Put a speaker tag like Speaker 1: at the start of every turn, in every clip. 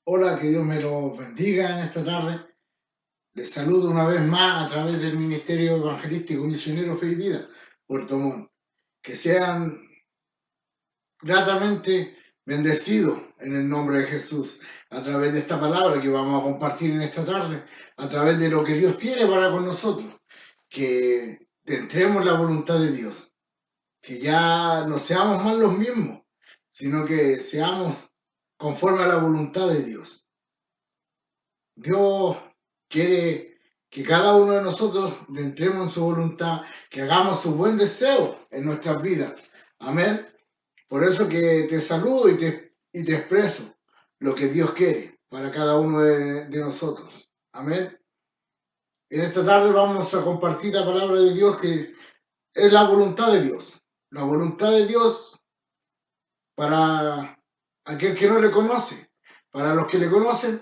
Speaker 1: Hola, que Dios me los bendiga en esta tarde. Les saludo una vez más a través del Ministerio Evangelístico Misionero Fe y Vida, Puerto Montt. Que sean gratamente bendecidos en el nombre de Jesús a través de esta palabra que vamos a compartir en esta tarde, a través de lo que Dios tiene para con nosotros. Que entremos en la voluntad de Dios, que ya no seamos más los mismos, sino que seamos conforme a la voluntad de Dios. Dios quiere que cada uno de nosotros le entremos en su voluntad, que hagamos su buen deseo en nuestras vidas. Amén. Por eso que te saludo y te expreso lo que Dios quiere para cada uno de nosotros. Amén. En esta tarde vamos a compartir la palabra de Dios, que es la voluntad de Dios. La voluntad de Dios para aquel que no le conoce, para los que le conocen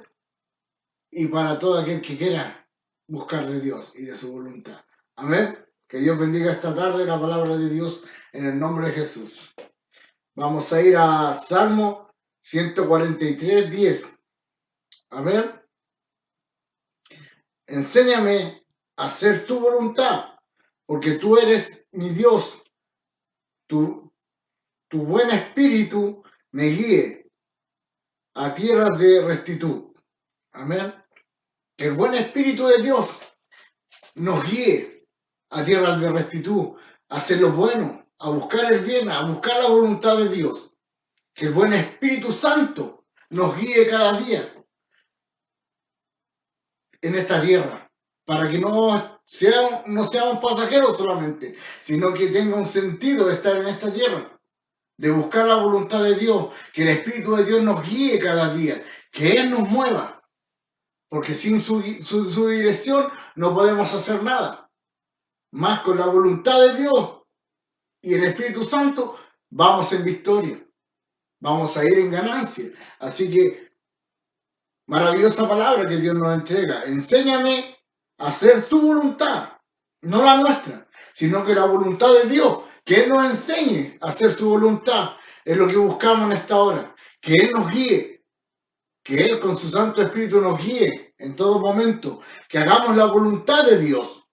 Speaker 1: y para todo aquel que quiera buscar de Dios y de su voluntad. Amén. Que Dios bendiga esta tarde la palabra de Dios en el nombre de Jesús. Vamos a ir a Salmo 143, 10. Amén. Enséñame a hacer tu voluntad, porque tú eres mi Dios. Tu buen espíritu me guíe a tierras de rectitud. Amén. Que el buen espíritu de Dios nos guíe a tierras de rectitud, a hacer lo bueno, a buscar el bien, a buscar la voluntad de Dios. Que el buen Espíritu Santo nos guíe cada día en esta tierra, para que no seamos pasajeros solamente, sino que tenga un sentido de estar en esta tierra, de buscar la voluntad de Dios, que el Espíritu de Dios nos guíe cada día, que Él nos mueva, porque sin su dirección no podemos hacer nada. Más con la voluntad de Dios y el Espíritu Santo, vamos en victoria, vamos a ir en ganancia. Así que, maravillosa palabra que Dios nos entrega. Enséñame a hacer tu voluntad, no la nuestra, sino que la voluntad de Dios, que Él nos enseñe a hacer su voluntad, es lo que buscamos en esta hora, que Él nos guíe, que Él con su Santo Espíritu nos guíe en todo momento, que hagamos la voluntad de Dios.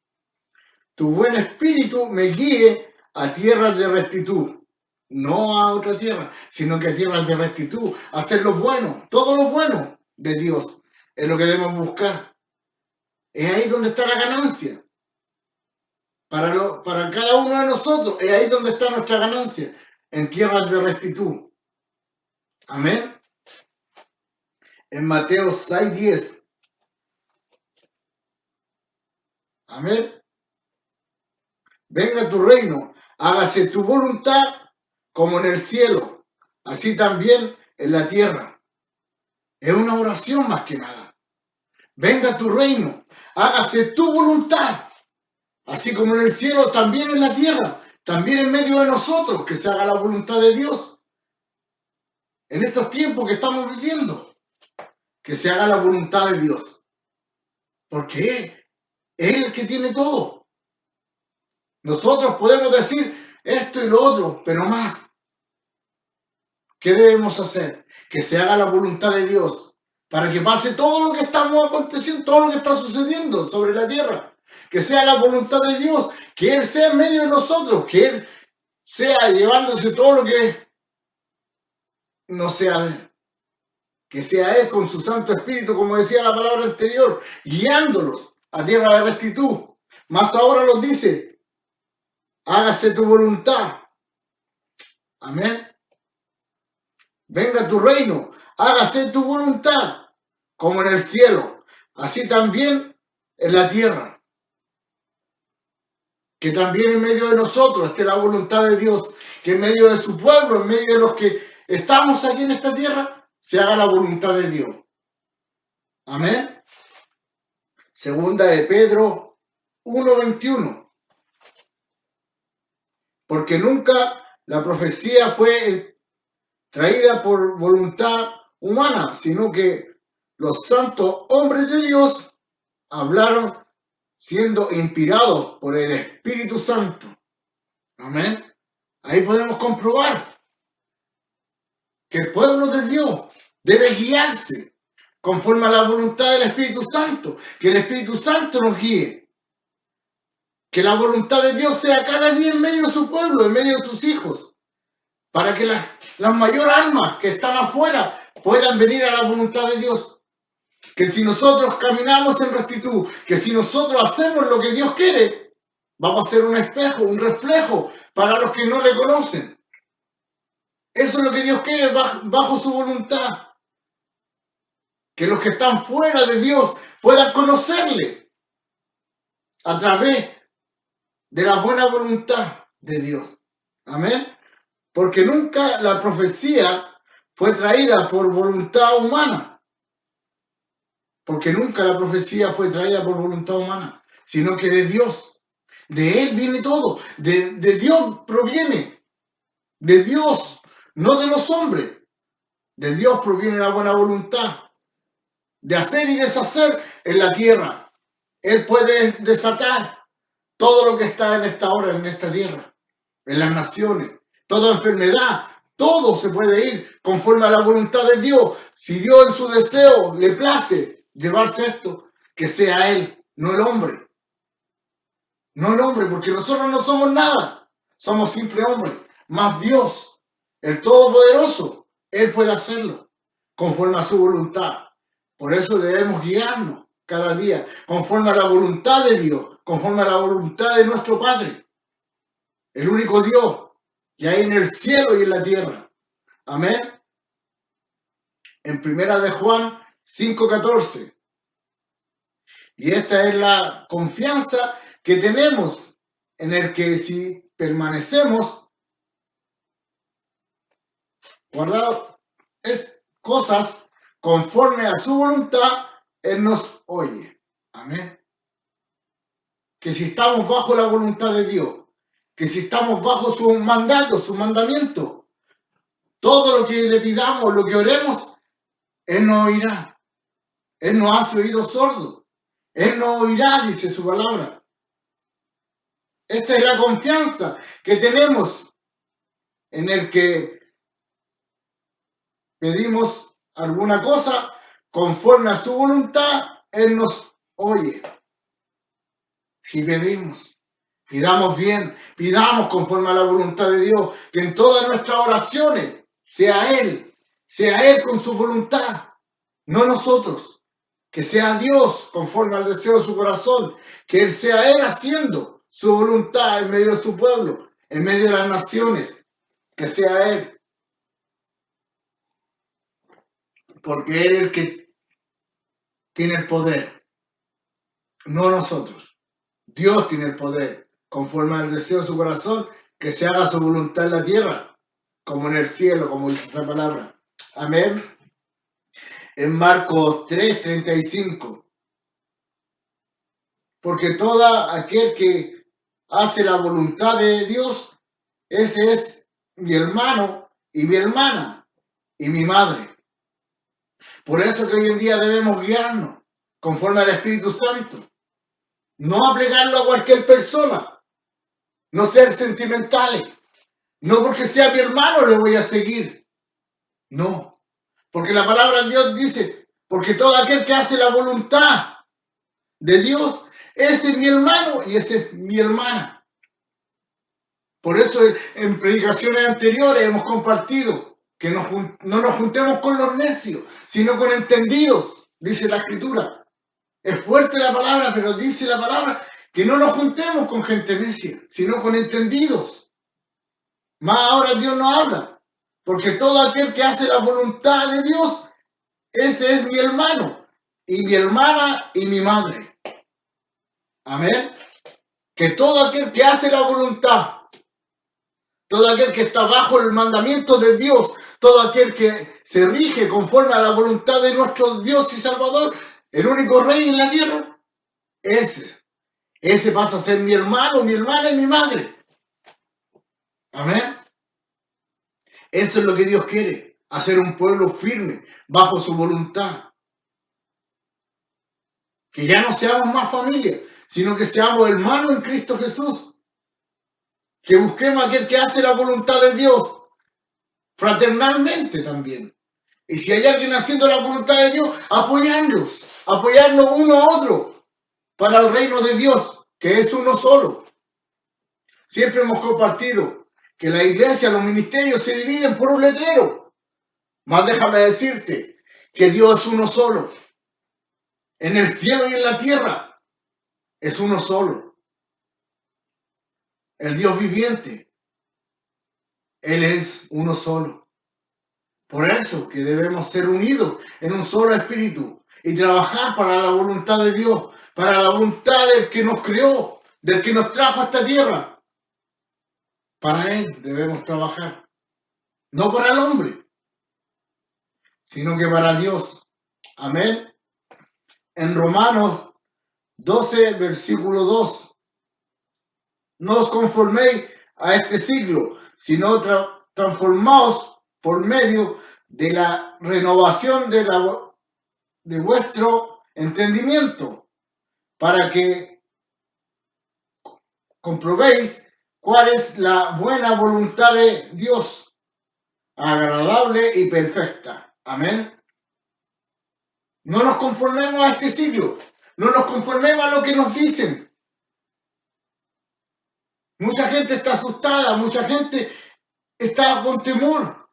Speaker 1: Tu buen espíritu me guíe a tierras de rectitud, no a otra tierra, sino que a tierras de rectitud, a hacer lo bueno, todo lo bueno de Dios es lo que debemos buscar. Es ahí donde está la ganancia. Para cada uno de nosotros, es ahí donde está nuestra ganancia, en tierras de rectitud. Amén. En Mateo 6:10. Amén. Venga tu reino, hágase tu voluntad como en el cielo, así también en la tierra. Es una oración más que nada. Venga tu reino, hágase tu voluntad, así como en el cielo, también en la tierra, también en medio de nosotros, que se haga la voluntad de Dios. En estos tiempos que estamos viviendo, que se haga la voluntad de Dios, porque es el que tiene todo. Nosotros podemos decir esto y lo otro, pero más. ¿Qué debemos hacer? Que se haga la voluntad de Dios para que pase todo lo que estamos aconteciendo, todo lo que está sucediendo sobre la tierra. Que sea la voluntad de Dios, que Él sea en medio de nosotros, que Él sea llevándose todo lo que no sea de Él. Que sea Él con su Santo Espíritu, como decía la palabra anterior, guiándolos a tierra de rectitud. Más ahora los dice, hágase tu voluntad. Amén. Venga tu reino, hágase tu voluntad, como en el cielo, así también en la tierra. Que también en medio de nosotros esté la voluntad de Dios, que en medio de su pueblo, en medio de los que estamos aquí en esta tierra, se haga la voluntad de Dios. Amén. Segunda de Pedro 1:21. Porque nunca la profecía fue traída por voluntad humana, sino que los santos hombres de Dios hablaron siendo inspirados por el Espíritu Santo. Amén. Ahí podemos comprobar que el pueblo de Dios debe guiarse conforme a la voluntad del Espíritu Santo, que el Espíritu Santo nos guíe, que la voluntad de Dios sea cada día en medio de su pueblo, en medio de sus hijos, para que las mayores almas que están afuera puedan venir a la voluntad de Dios. Que si nosotros caminamos en rectitud, que si nosotros hacemos lo que Dios quiere, vamos a ser un espejo, un reflejo para los que no le conocen. Eso es lo que Dios quiere bajo su voluntad. Que los que están fuera de Dios puedan conocerle a través de la buena voluntad de Dios. Amén. Porque nunca la profecía fue traída por voluntad humana. Porque nunca la profecía fue traída por voluntad humana, sino que de Dios. De Él viene todo. De Dios proviene. De Dios, no de los hombres. De Dios proviene la buena voluntad de hacer y deshacer en la tierra. Él puede desatar todo lo que está en esta hora, en esta tierra, en las naciones, toda enfermedad, todo se puede ir conforme a la voluntad de Dios. Si Dios en su deseo le place llevarse esto, que sea Él, no el hombre. No el hombre, porque nosotros no somos nada, somos simple hombres. Más Dios, el Todopoderoso, Él puede hacerlo conforme a su voluntad. Por eso debemos guiarnos cada día conforme a la voluntad de Dios, conforme a la voluntad de nuestro Padre, el único Dios que hay en el cielo y en la tierra. Amén. En primera de Juan 5:14. Y esta es la confianza que tenemos en el que si permanecemos guardados es cosas conforme a su voluntad, Él nos oye. Amén. Que si estamos bajo la voluntad de Dios, que si estamos bajo su mandato, su mandamiento, todo lo que le pidamos, lo que oremos, Él nos oirá. Él nos hace oídos sordos. Él nos oirá, dice su palabra. Esta es la confianza que tenemos en el que pedimos alguna cosa conforme a su voluntad, Él nos oye. Si pedimos, pidamos bien, pidamos conforme a la voluntad de Dios, que en todas nuestras oraciones sea Él con su voluntad, no nosotros. Que sea Dios conforme al deseo de su corazón, que Él sea Él haciendo su voluntad en medio de su pueblo, en medio de las naciones, que sea Él. Porque Él es el que tiene el poder, no nosotros. Dios tiene el poder, conforme al deseo de su corazón, que se haga su voluntad en la tierra, como en el cielo, como dice esa palabra. Amén. En Marcos 3:35. Porque todo aquel que hace la voluntad de Dios, ese es mi hermano y mi hermana y mi madre. Por eso que hoy en día debemos guiarnos conforme al Espíritu Santo. No aplicarlo a cualquier persona. No ser sentimentales. No porque sea mi hermano le voy a seguir. No. Porque la palabra de Dios dice, porque todo aquel que hace la voluntad de Dios, ese es mi hermano y ese es mi hermana. Por eso en predicaciones anteriores hemos compartido que no nos juntemos con los necios, sino con entendidos, dice la Escritura. Es fuerte la palabra, pero dice la palabra que no nos juntemos con gente necia, sino con entendidos. Más ahora Dios nos habla, porque todo aquel que hace la voluntad de Dios, ese es mi hermano, y mi hermana y mi madre. Amén. Que todo aquel que hace la voluntad, todo aquel que está bajo el mandamiento de Dios, todo aquel que se rige conforme a la voluntad de nuestro Dios y Salvador, el único Rey en la tierra, ese pasa a ser mi hermano, mi hermana y mi madre. Amén. Eso es lo que Dios quiere, hacer un pueblo firme bajo su voluntad. Que ya no seamos más familia, sino que seamos hermanos en Cristo Jesús. Que busquemos a aquel que hace la voluntad de Dios, fraternalmente también. Y si hay alguien haciendo la voluntad de Dios, apoyarnos uno a otro para el reino de Dios, que es uno solo. Siempre hemos compartido que la iglesia, los ministerios se dividen por un letrero. Más déjame decirte que Dios es uno solo. En el cielo y en la tierra es uno solo. El Dios viviente, Él es uno solo. Por eso que debemos ser unidos en un solo espíritu y trabajar para la voluntad de Dios, para la voluntad del que nos creó, del que nos trajo a esta tierra. Para Él debemos trabajar, no para el hombre, sino que para Dios. Amén. En Romanos 12, versículo 2, no os conforméis a este siglo, sino transformaos por medio de la renovación de vuestro entendimiento, para que comprobéis cuál es la buena voluntad de Dios, agradable y perfecta. Amén. No nos conformemos a este siglo, no nos conformemos a lo que nos dicen. Mucha gente está asustada, mucha gente está con temor,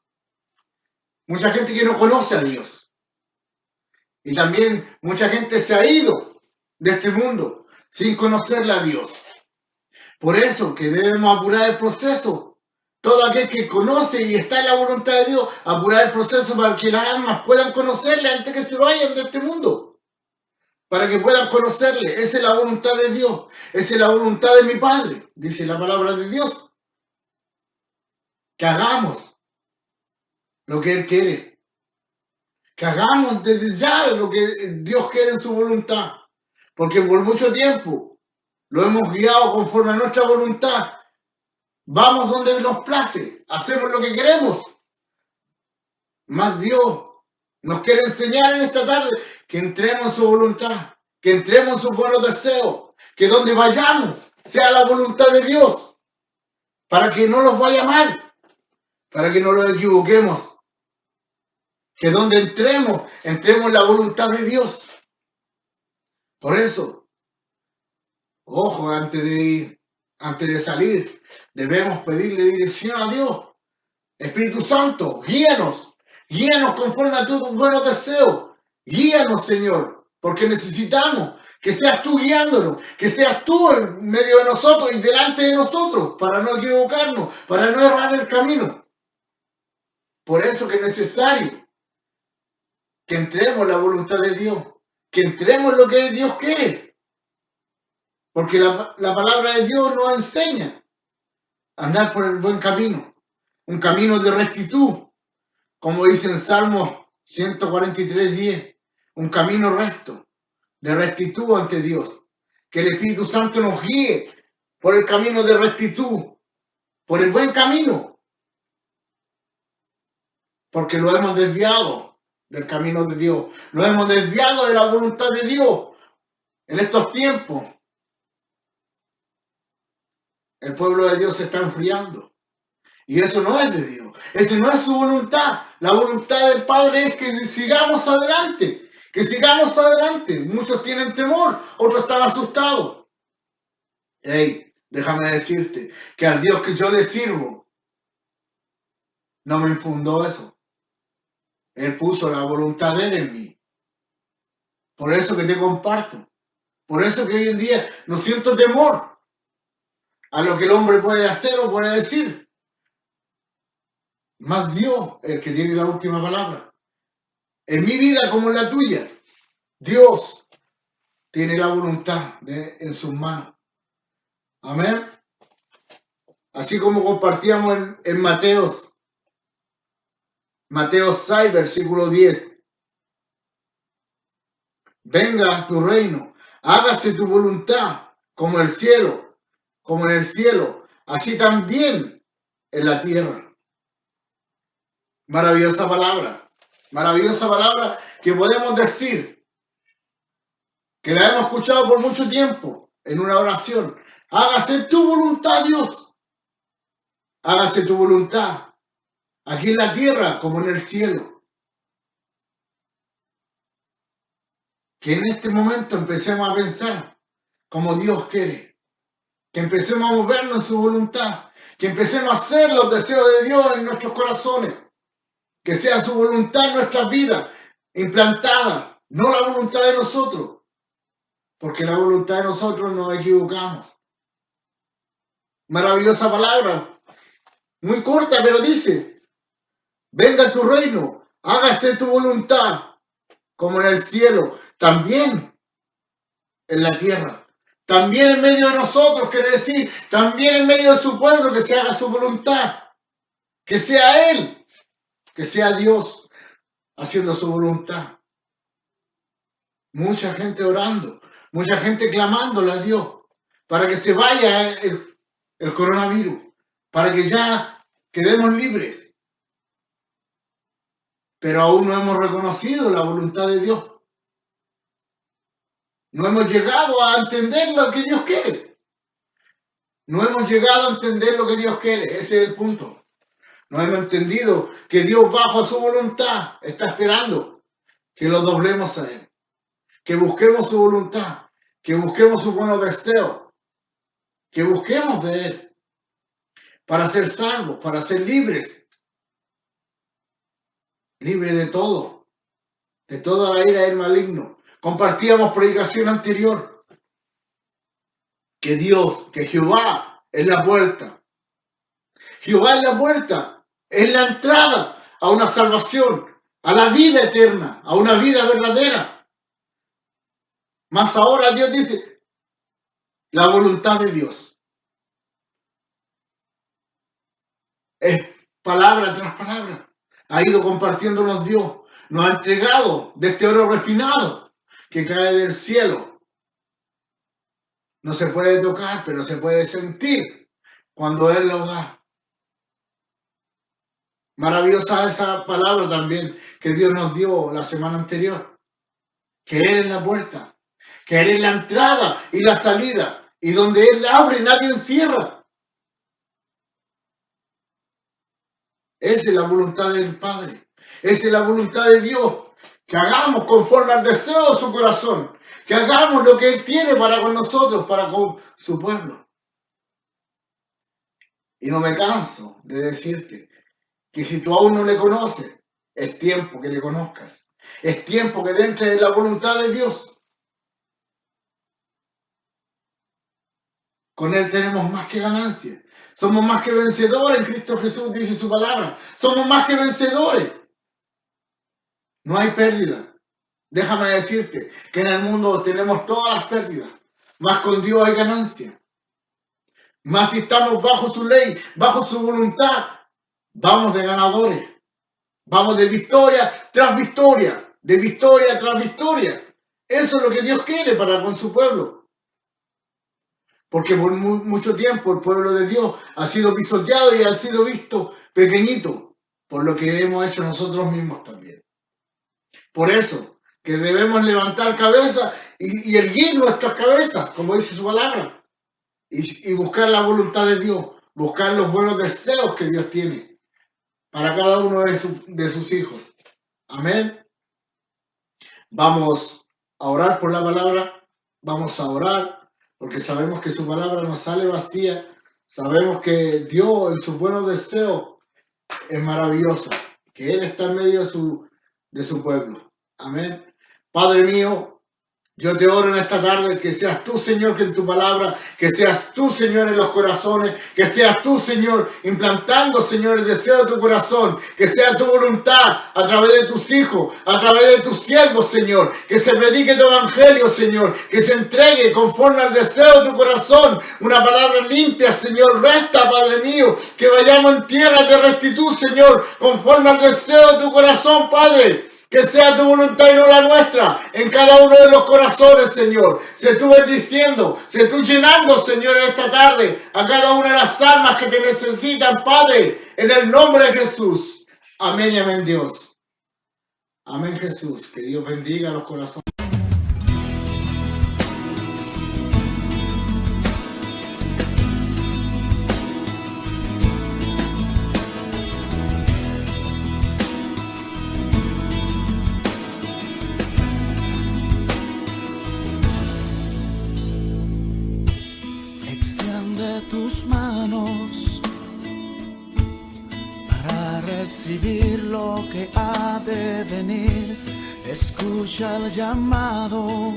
Speaker 1: mucha gente que no conoce a Dios. Y también mucha gente se ha ido de este mundo sin conocerle a Dios. Por eso que debemos apurar el proceso. Todo aquel que conoce y está en la voluntad de Dios, apurar el proceso para que las almas puedan conocerle antes que se vayan de este mundo. Para que puedan conocerle. Esa es la voluntad de Dios. Esa es la voluntad de mi Padre, dice la palabra de Dios. Que hagamos lo que Él quiere. Que hagamos desde ya lo que Dios quiere en su voluntad. Porque por mucho tiempo lo hemos guiado conforme a nuestra voluntad. Vamos donde nos place, hacemos lo que queremos. Más Dios nos quiere enseñar en esta tarde que entremos en su voluntad, que entremos en sus buenos deseos, que donde vayamos sea la voluntad de Dios, para que no nos vaya mal, para que no nos equivoquemos, que donde entremos en la voluntad de Dios. Por eso, ojo, antes de salir, debemos pedirle dirección a Dios. Espíritu Santo, guíanos conforme a tus buenos deseos. Guíanos, Señor, porque necesitamos que seas tú guiándonos, que seas tú en medio de nosotros y delante de nosotros, para no equivocarnos, para no errar el camino. Por eso que es necesario que entremos en la voluntad de Dios, que entremos en lo que Dios quiere. Porque la palabra de Dios nos enseña a andar por el buen camino, un camino de rectitud. Como dice en Salmos 143:10, un camino recto, de rectitud ante Dios. Que el Espíritu Santo nos guíe por el camino de rectitud, por el buen camino, porque lo hemos desviado del camino de Dios, lo hemos desviado de la voluntad de Dios. En estos tiempos, el pueblo de Dios se está enfriando. Y eso no es de Dios. Esa no es su voluntad. La voluntad del Padre es que sigamos adelante. Que sigamos adelante. Muchos tienen temor, otros están asustados. Hey, déjame decirte que al Dios que yo le sirvo no me infundó eso. Él puso la voluntad de Él en mí. Por eso que te comparto. Por eso que hoy en día no siento temor a lo que el hombre puede hacer o puede decir. Más Dios, el que tiene la última palabra. En mi vida como en la tuya, Dios tiene la voluntad en sus manos. Amén. Así como compartíamos en Mateo 6, versículo 10. Venga tu reino, hágase tu voluntad, como en el cielo, así también en la tierra. Maravillosa palabra que podemos decir, que la hemos escuchado por mucho tiempo en una oración. Hágase tu voluntad, Dios. Hágase tu voluntad, aquí en la tierra como en el cielo. que en este momento empecemos a pensar como Dios quiere, que empecemos a movernos en su voluntad, que empecemos a hacer los deseos de Dios en nuestros corazones, que sea su voluntad en nuestras vidas implantada, no la voluntad de nosotros, porque la voluntad de nosotros nos equivocamos. Maravillosa palabra, muy corta, pero dice: venga tu reino, hágase tu voluntad, como en el cielo, también en la tierra. También en medio de nosotros, quiere decir, también en medio de su pueblo, que se haga su voluntad. Que sea Él, que sea Dios haciendo su voluntad. Mucha gente orando, mucha gente clamándole a Dios para que se vaya el coronavirus, para que ya quedemos libres. Pero aún no hemos reconocido la voluntad de Dios. No hemos llegado a entender lo que Dios quiere. No hemos llegado a entender lo que Dios quiere. Ese es el punto. No hemos entendido que Dios, bajo su voluntad, está esperando que lo doblemos a Él. Que busquemos su voluntad. Que busquemos sus buenos deseos. Que busquemos de Él. Para ser salvos, para ser libres. Libres de todo. De toda la ira del maligno. Compartíamos predicación anterior. Que Dios, que Jehová es la puerta. Jehová es la puerta, es la entrada a una salvación, a la vida eterna, a una vida verdadera. Mas ahora Dios dice, la voluntad de Dios. Es palabra tras palabra. Ha ido compartiéndonos Dios. Nos ha entregado de este oro refinado que cae del cielo. No se puede tocar, pero se puede sentir cuando Él lo da. Maravillosa esa palabra también que Dios nos dio la semana anterior. Que Él es la puerta, que Él es la entrada y la salida. Y donde Él abre, nadie encierra. Esa es la voluntad del Padre. Esa es la voluntad de Dios. Que hagamos conforme al deseo de su corazón. Que hagamos lo que Él tiene para con nosotros, para con su pueblo. Y no me canso de decirte que si tú aún no le conoces, es tiempo que le conozcas. Es tiempo que entres en la voluntad de Dios. Con Él tenemos más que ganancia. Somos más que vencedores en Cristo Jesús, dice su palabra. Somos más que vencedores. No hay pérdida. Déjame decirte que en el mundo tenemos todas las pérdidas. Más con Dios hay ganancia. Más si estamos bajo su ley, bajo su voluntad, vamos de ganadores. Vamos de victoria tras victoria. De victoria tras victoria. Eso es lo que Dios quiere para con su pueblo. Porque por mucho tiempo el pueblo de Dios ha sido pisoteado y ha sido visto pequeñito por lo que hemos hecho nosotros mismos también. Por eso que debemos levantar cabeza y erguir nuestras cabezas, como dice su palabra, y buscar la voluntad de Dios, buscar los buenos deseos que Dios tiene para cada uno de sus hijos. Amén. Vamos a orar por la palabra, vamos a orar, porque sabemos que su palabra no sale vacía, sabemos que Dios en sus buenos deseos es maravilloso, que Él está en medio de su pueblo. Amén. Padre mío, yo te oro en esta tarde que seas tú, Señor, que en tu palabra, que seas tú, Señor, en los corazones, que seas tú, Señor, implantando, Señor, el deseo de tu corazón, que sea tu voluntad a través de tus hijos, a través de tus siervos, Señor, que se predique tu evangelio, Señor, que se entregue conforme al deseo de tu corazón, una palabra limpia, Señor, recta, Padre mío, que vayamos en tierra de rectitud, Señor, conforme al deseo de tu corazón, Padre. Que sea tu voluntad y no la nuestra en cada uno de los corazones, Señor. Se tú bendiciendo, se tú llenando, Señor, en esta tarde a cada una de las almas que te necesitan, Padre, en el nombre de Jesús. Amén y amén, Dios. Amén, Jesús. Que Dios bendiga los corazones.
Speaker 2: recibir lo que ha de venir. Escucha el llamado,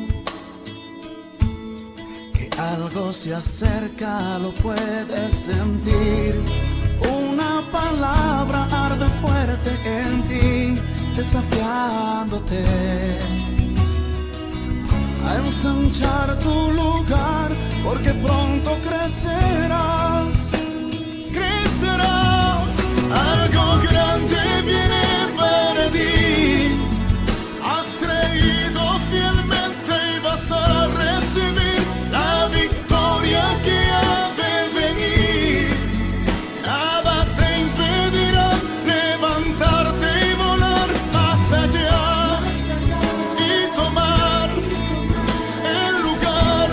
Speaker 2: que algo se acerca, lo puedes sentir. Una palabra arde fuerte en ti, desafiándote a ensanchar tu lugar, porque pronto crecerás, crecerás. Algo grande viene para ti. Has creído fielmente y vas a recibir la victoria que ha de venir. Nada te impedirá levantarte y volar más allá y tomar el lugar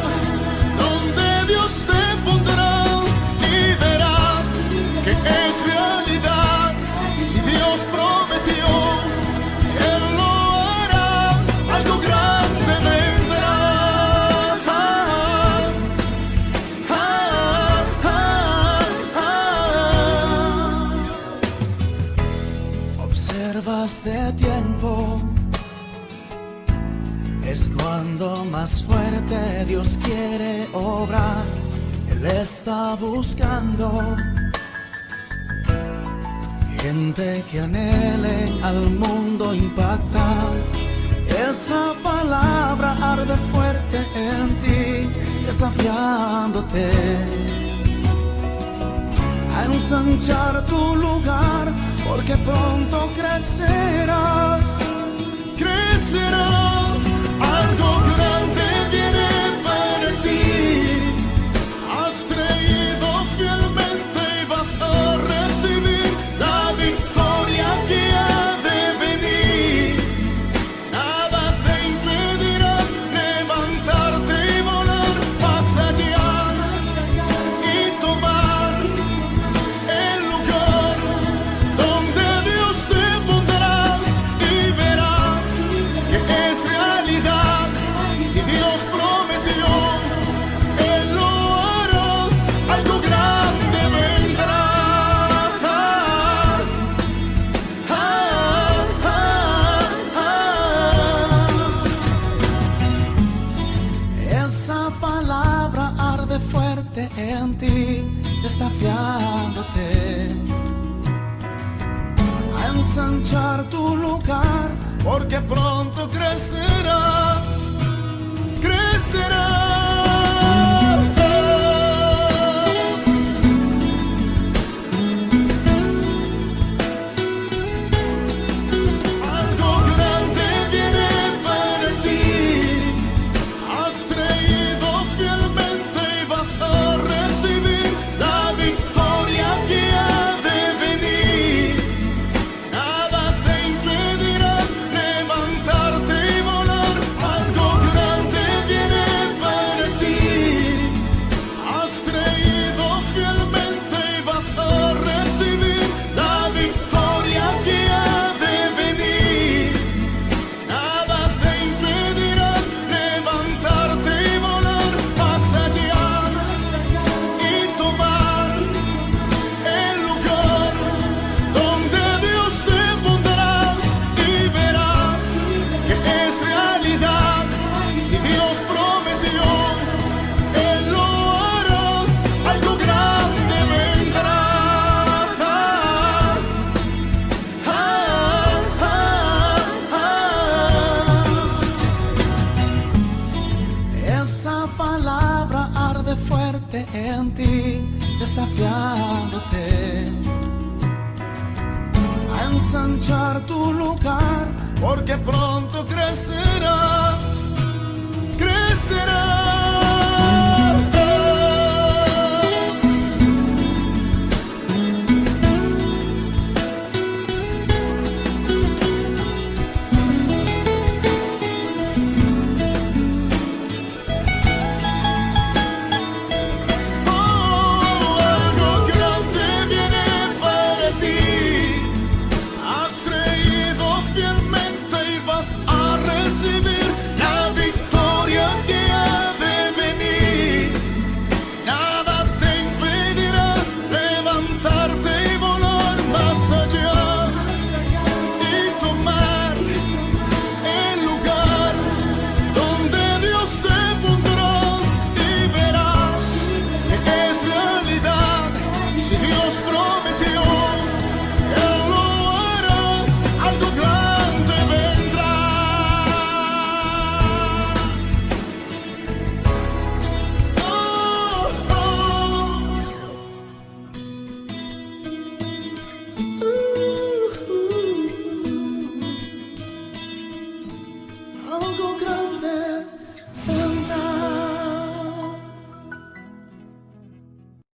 Speaker 2: donde Dios te pondrá, y verás que es realidad. Si Dios prometió, Él lo hará. Algo grande vendrá. Observas de tiempo, es cuando más fuerte Dios quiere obrar. Él está buscando gente que anhele al mundo impactar. Esa palabra arde fuerte en ti, desafiándote a ensanchar tu lugar, porque pronto crecerás, crecerás. Algo grande viene para ti. Has creído fielmente y vas a recibir la victoria que ha de venir. Nada te impedirá levantarte y volar más allá y tomar el lugar donde Dios te pondrá, y verás que es realidad. Si Dios prometió, Él lo hará. Algo grande vendrá. Esa palabra arde fuerte en ti, desafiándote a ensanchar tu lugar, porque pronto crecerás, crecerás. Algo grande viene para ti. Has creído fielmente y vas a recibir la victoria que ha de venir. Nada te impedirá levantarte y volar. Algo grande viene para ti. Has creído fielmente y vas a recibir la victoria que ha de venir. Nada te impedirá levantarte y volar más allá y tomar el lugar donde Dios te pondrá, y verás que es realidad. Si Dios prometió, Él lo hará. Algo grande vendrá. Esa palabra arde fuerte en ti, desafiándote a ensanchar tu lugar, porque pronto crecerás.